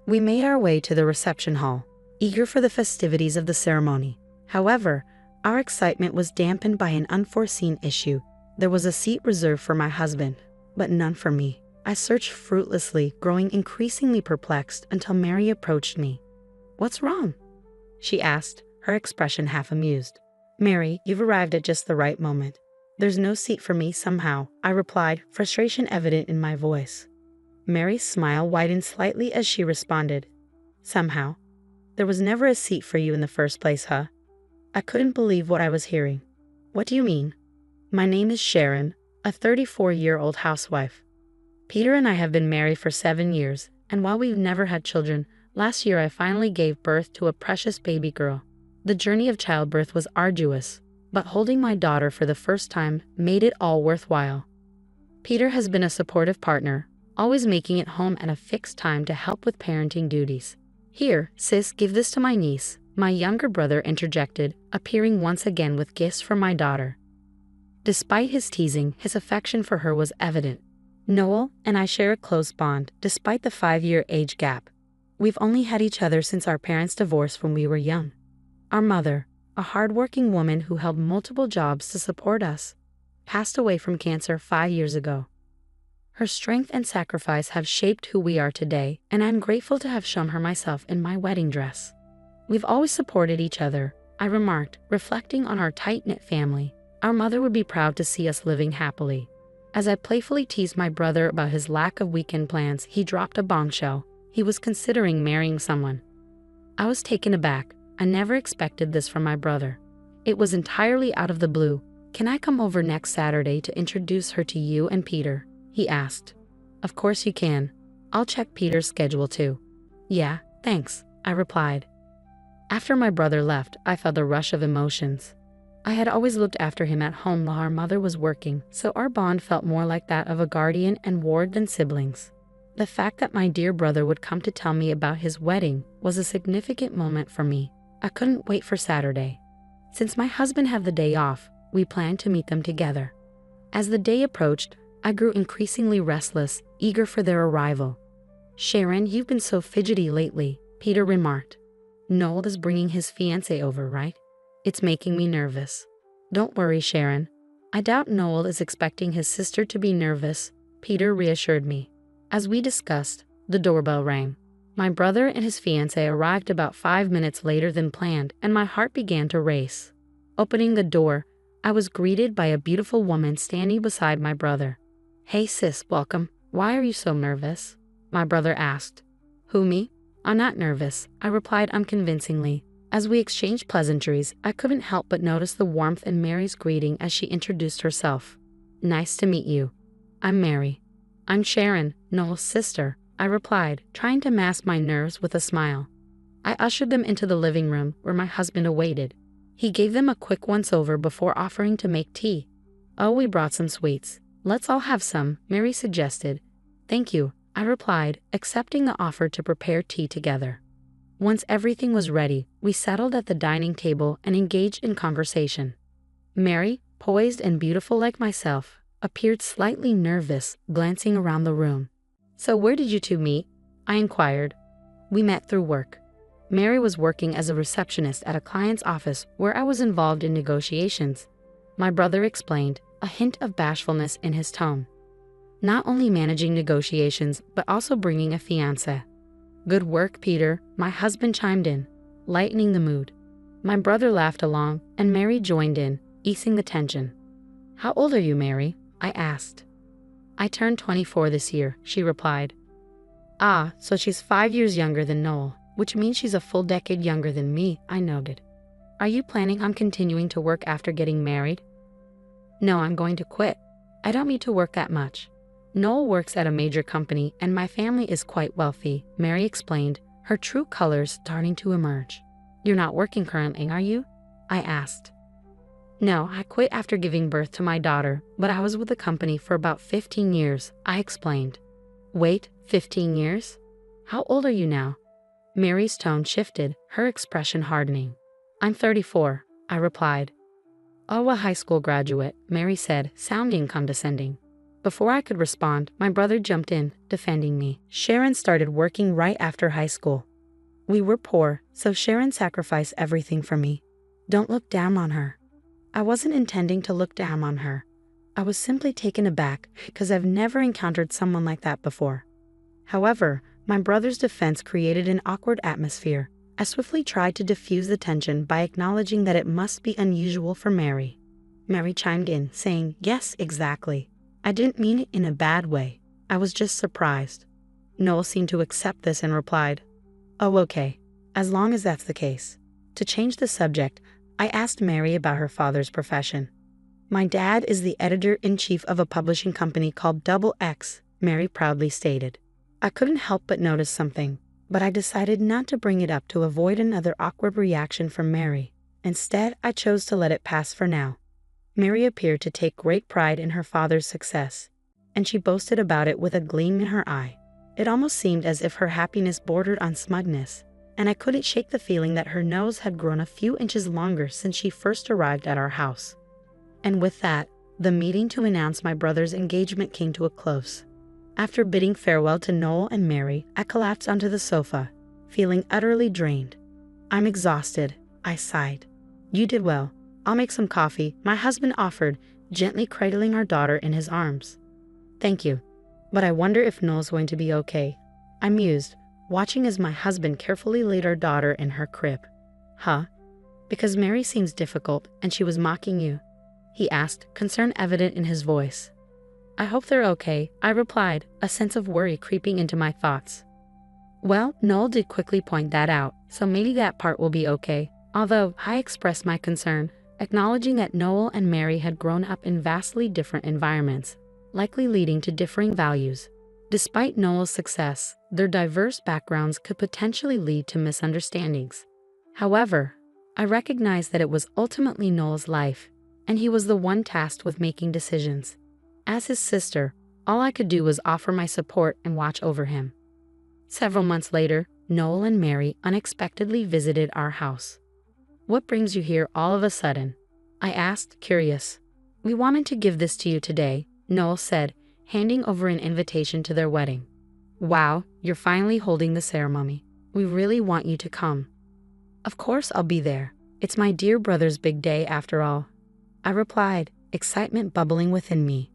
We made our way to the reception hall, eager for the festivities of the ceremony. However, our excitement was dampened by an unforeseen issue. There was a seat reserved for my husband, but none for me. I searched fruitlessly, growing increasingly perplexed until Mary approached me. "What's wrong?" she asked, her expression half amused. "Mary, you've arrived at just the right moment. There's no seat for me somehow," I replied, frustration evident in my voice. Mary's smile widened slightly as she responded, "Somehow? There was never a seat for you in the first place, huh?" I couldn't believe what I was hearing. "What do you mean?" "My name is Sharon, a 34-year-old housewife. Peter and I have been married for 7 years, and while we've never had children, last year I finally gave birth to a precious baby girl. The journey of childbirth was arduous, but holding my daughter for the first time made it all worthwhile. Peter has been a supportive partner, always making it home at a fixed time to help with parenting duties." "Here, sis, give this to my niece," my younger brother interjected, appearing once again with gifts for my daughter. Despite his teasing, his affection for her was evident. Noel and I share a close bond, despite the 5-year age gap. We've only had each other since our parents divorced when we were young. Our mother, a hardworking woman who held multiple jobs to support us, passed away from cancer 5 years ago. Her strength and sacrifice have shaped who we are today, and I'm grateful to have shown her myself in my wedding dress. "We've always supported each other," I remarked, reflecting on our tight-knit family. "Our mother would be proud to see us living happily." As I playfully teased my brother about his lack of weekend plans, he dropped a bombshell. He was considering marrying someone. I was taken aback. I never expected this from my brother. It was entirely out of the blue. "Can I come over next Saturday to introduce her to you and Peter?" he asked. "Of course you can. I'll check Peter's schedule too." "Yeah, thanks," I replied. After my brother left, I felt a rush of emotions. I had always looked after him at home while our mother was working, so our bond felt more like that of a guardian and ward than siblings. The fact that my dear brother would come to tell me about his wedding was a significant moment for me. I couldn't wait for Saturday. Since my husband had the day off, we planned to meet them together. As the day approached, I grew increasingly restless, eager for their arrival. "Sharon, you've been so fidgety lately," Peter remarked. "Noel is bringing his fiancé over, right? It's making me nervous." "Don't worry, Sharon. I doubt Noel is expecting his sister to be nervous," Peter reassured me. As we discussed, the doorbell rang. My brother and his fiancé arrived about 5 minutes later than planned, and my heart began to race. Opening the door, I was greeted by a beautiful woman standing beside my brother. "Hey sis, welcome. Why are you so nervous?" my brother asked. "Who, me? I'm not nervous," I replied unconvincingly. As we exchanged pleasantries, I couldn't help but notice the warmth in Mary's greeting as she introduced herself. "Nice to meet you. I'm Mary." "I'm Sharon, Noel's sister," I replied, trying to mask my nerves with a smile. I ushered them into the living room where my husband awaited. He gave them a quick once-over before offering to make tea. "Oh, we brought some sweets. Let's all have some," Mary suggested. "Thank you," I replied, accepting the offer to prepare tea together. Once everything was ready, we settled at the dining table and engaged in conversation. Mary, poised and beautiful like myself, appeared slightly nervous, glancing around the room. "So where did you two meet?" I inquired. "We met through work." Mary was working as a receptionist at a client's office where I was involved in negotiations. My brother explained, a hint of bashfulness in his tone. "Not only managing negotiations, but also bringing a fiancé." "Good work, Peter," my husband chimed in, lightening the mood. My brother laughed along, and Mary joined in, easing the tension. "How old are you, Mary?" I asked. "I turned 24 this year," she replied. "Ah, so she's 5 years younger than Noel, which means she's a full decade younger than me," I noted. "Are you planning on continuing to work after getting married?" "No, I'm going to quit. I don't need to work that much. Noel works at a major company and my family is quite wealthy," Mary explained, her true colors starting to emerge. "You're not working currently, are you?" I asked. "No, I quit after giving birth to my daughter, but I was with the company for about 15 years, I explained. "Wait, 15 years? How old are you now?" Mary's tone shifted, her expression hardening. "I'm 34, I replied. "Oh, a high school graduate," Mary said, sounding condescending. Before I could respond, my brother jumped in, defending me. Sharon started working right after high school. We were poor, so Sharon sacrificed everything for me. Don't look down on her. I wasn't intending to look down on her. I was simply taken aback because I've never encountered someone like that before. However, my brother's defense created an awkward atmosphere. I swiftly tried to diffuse the tension by acknowledging that it must be unusual for Mary. Mary chimed in, saying, "Yes, exactly. I didn't mean it in a bad way. I was just surprised." Noel seemed to accept this and replied, "Oh, okay, as long as that's the case." To change the subject, I asked Mary about her father's profession. "My dad is the editor-in-chief of a publishing company called Double X," Mary proudly stated. I couldn't help but notice something, but I decided not to bring it up to avoid another awkward reaction from Mary. Instead, I chose to let it pass for now. Mary appeared to take great pride in her father's success, and she boasted about it with a gleam in her eye. It almost seemed as if her happiness bordered on smugness, and I couldn't shake the feeling that her nose had grown a few inches longer since she first arrived at our house. And with that, the meeting to announce my brother's engagement came to a close. After bidding farewell to Noel and Mary, I collapsed onto the sofa, feeling utterly drained. "I'm exhausted," I sighed. "You did well. I'll make some coffee," my husband offered, gently cradling our daughter in his arms. "Thank you. But I wonder if Noel's going to be okay," I mused, watching as my husband carefully laid our daughter in her crib. "Huh? Because Mary seems difficult and she was mocking you?" he asked, concern evident in his voice. "I hope they're okay," I replied, a sense of worry creeping into my thoughts. "Well, Noel did quickly point that out, so maybe that part will be okay," although I expressed my concern, acknowledging that Noel and Mary had grown up in vastly different environments, likely leading to differing values. Despite Noel's success, their diverse backgrounds could potentially lead to misunderstandings. However, I recognized that it was ultimately Noel's life, and he was the one tasked with making decisions. As his sister, all I could do was offer my support and watch over him. Several months later, Noel and Mary unexpectedly visited our house. "What brings you here all of a sudden?" I asked, curious. "We wanted to give this to you today," Noel said, handing over an invitation to their wedding. "Wow, you're finally holding the ceremony. We really want you to come." "Of course I'll be there. It's my dear brother's big day after all," I replied, excitement bubbling within me.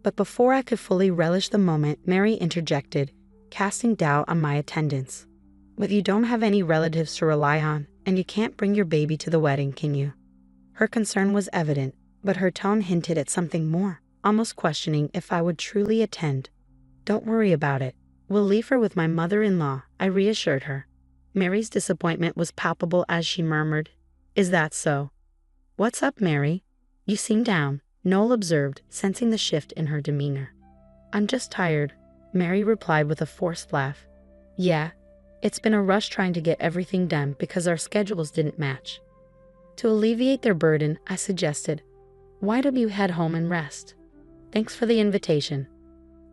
But before I could fully relish the moment, Mary interjected, casting doubt on my attendance. "But you don't have any relatives to rely on, and you can't bring your baby to the wedding, can you?" Her concern was evident, but her tone hinted at something more, almost questioning if I would truly attend. "Don't worry about it. We'll leave her with my mother-in-law," I reassured her. Mary's disappointment was palpable as she murmured, "Is that so?" "What's up, Mary? You seem down," Noel observed, sensing the shift in her demeanor. "I'm just tired," Mary replied with a forced laugh. "Yeah, it's been a rush trying to get everything done because our schedules didn't match." To alleviate their burden, I suggested, "Why don't you head home and rest? Thanks for the invitation."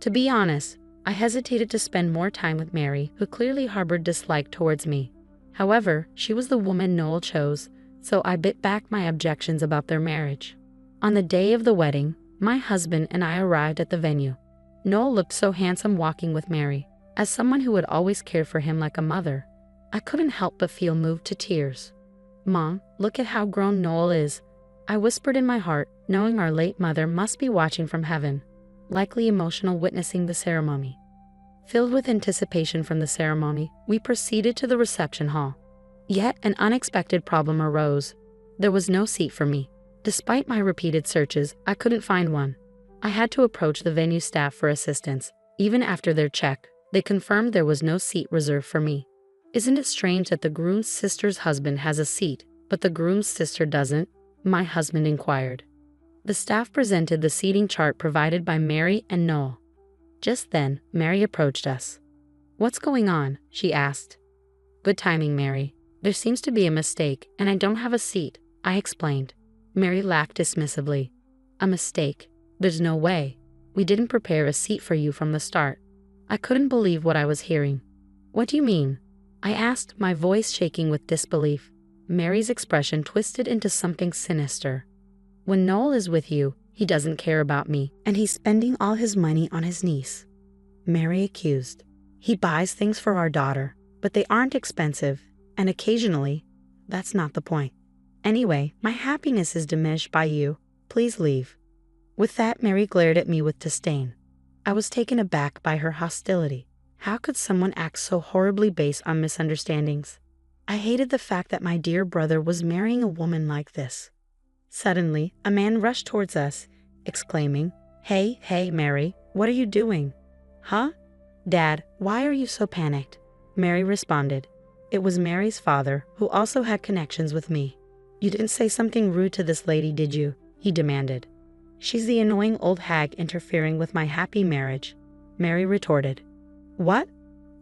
To be honest, I hesitated to spend more time with Mary, who clearly harbored dislike towards me. However, she was the woman Noel chose, so I bit back my objections about their marriage. On the day of the wedding, my husband and I arrived at the venue. Noel looked so handsome walking with Mary. As someone who had always cared for him like a mother, I couldn't help but feel moved to tears. "Mom, look at how grown Noel is," I whispered in my heart, knowing our late mother must be watching from heaven, likely emotional witnessing the ceremony. Filled with anticipation from the ceremony, we proceeded to the reception hall. Yet an unexpected problem arose. There was no seat for me. Despite my repeated searches, I couldn't find one. I had to approach the venue staff for assistance. Even after their check, they confirmed there was no seat reserved for me. "Isn't it strange that the groom's sister's husband has a seat, but the groom's sister doesn't?" my husband inquired. The staff presented the seating chart provided by Mary and Noel. Just then, Mary approached us. "What's going on?" she asked. "Good timing, Mary. There seems to be a mistake, and I don't have a seat," I explained. Mary laughed dismissively. "A mistake? There's no way. We didn't prepare a seat for you from the start." I couldn't believe what I was hearing. "What do you mean?" I asked, my voice shaking with disbelief. Mary's expression twisted into something sinister. "When Noel is with you, he He doesn't care about me, and he's spending all his money on his niece," Mary accused. "He buys things for our daughter, but they aren't expensive, and occasionally, that's not the point. Anyway, my happiness is diminished by you. Please leave." With that, Mary glared at me with disdain. I was taken aback by her hostility. How could someone act so horribly based on misunderstandings? I hated the fact that my dear brother was marrying a woman like this. Suddenly, a man rushed towards us, exclaiming, Hey, Mary, what are you doing?" "Huh? Dad, why are you so panicked?" Mary responded. It was Mary's father, who also had connections with me. "You didn't say something rude to this lady, did you?" he demanded. "She's the annoying old hag interfering with my happy marriage," Mary retorted. "What?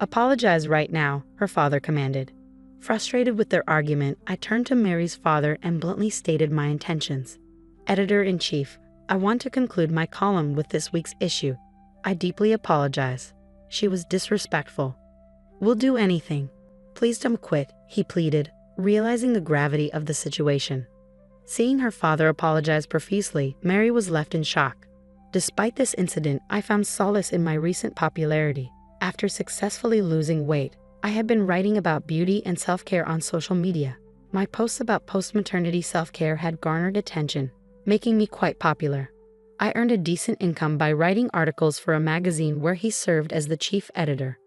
Apologize right now," her father commanded. Frustrated with their argument, I turned to Mary's father and bluntly stated my intentions. "Editor-in-chief, I want to conclude my column with this week's issue. I deeply apologize. She was disrespectful." "We'll do anything. Please don't quit," he pleaded, realizing the gravity of the situation. Seeing her father apologize profusely, Mary was left in shock. Despite this incident, I found solace in my recent popularity. After successfully losing weight, I had been writing about beauty and self-care on social media. My posts about post-maternity self-care had garnered attention, making me quite popular. I earned a decent income by writing articles for a magazine where he served as the chief editor.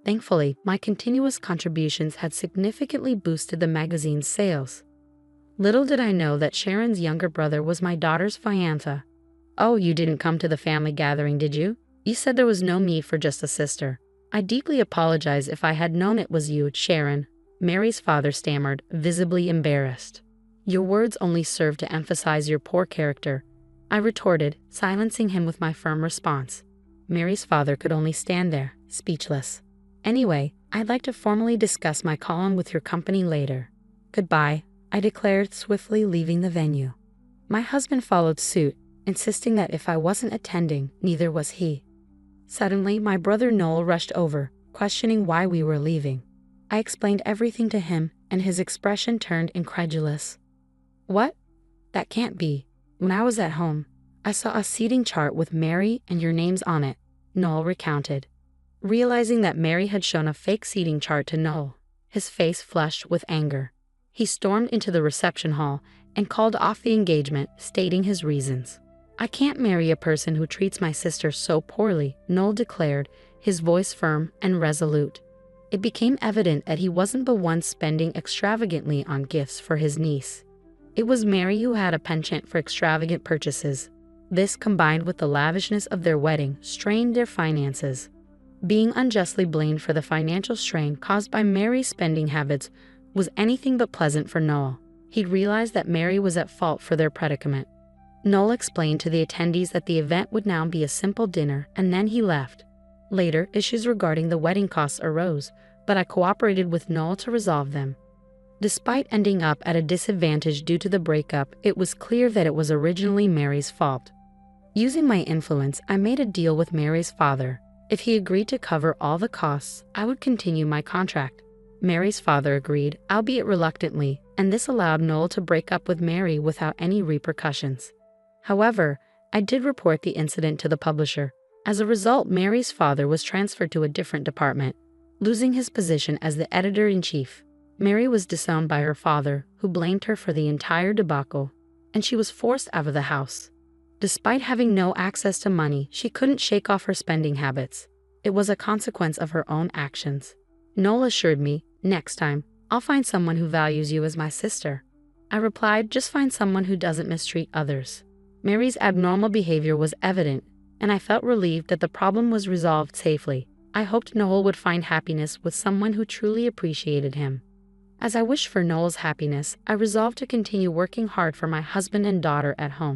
Thankfully, my continuous contributions had significantly boosted the magazine's sales. Little did I know that Sharon's younger brother was my daughter's fiancé. "Oh, you didn't come to the family gathering, did you? You said there was no need for just a sister." "I deeply apologize if I had known it was you, Sharon," Mary's father stammered, visibly embarrassed. "Your words only serve to emphasize your poor character," I retorted, silencing him with my firm response. Mary's father could only stand there, speechless. "Anyway, I'd like to formally discuss my column with your company later." "Goodbye," I declared, swiftly leaving the venue. My husband followed suit, insisting that if I wasn't attending, neither was he. Suddenly, my brother Noel rushed over, questioning why we were leaving. I explained everything to him, and his expression turned incredulous. "What? That can't be. When I was at home, I saw a seating chart with Mary and your names on it," Noel recounted. Realizing that Mary had shown a fake seating chart to Noel, his face flushed with anger. He stormed into the reception hall and called off the engagement, stating his reasons. "I can't marry a person who treats my sister so poorly," Noel declared, his voice firm and resolute. It became evident that he wasn't the one spending extravagantly on gifts for his niece. It was Mary who had a penchant for extravagant purchases. This, combined with the lavishness of their wedding, strained their finances. Being unjustly blamed for the financial strain caused by Mary's spending habits was anything but pleasant for Noel. He'd realized that Mary was at fault for their predicament. Noel explained to the attendees that the event would now be a simple dinner, and then he left. Later, issues regarding the wedding costs arose, but I cooperated with Noel to resolve them. Despite ending up at a disadvantage due to the breakup, it was clear that it was originally Mary's fault. Using my influence, I made a deal with Mary's father. If he agreed to cover all the costs, I would continue my contract. Mary's father agreed, albeit reluctantly, and this allowed Noel to break up with Mary without any repercussions. However, I did report the incident to the publisher. As a result, Mary's father was transferred to a different department, losing his position as the editor-in-chief. Mary was disowned by her father, who blamed her for the entire debacle, and she was forced out of the house. Despite having no access to money, she couldn't shake off her spending habits. It was a consequence of her own actions. Noel assured me, "Next time, I'll find someone who values you as my sister." I replied, "Just find someone who doesn't mistreat others." Mary's abnormal behavior was evident, and I felt relieved that the problem was resolved safely. I hoped Noel would find happiness with someone who truly appreciated him. As I wished for Noel's happiness, I resolved to continue working hard for my husband and daughter at home.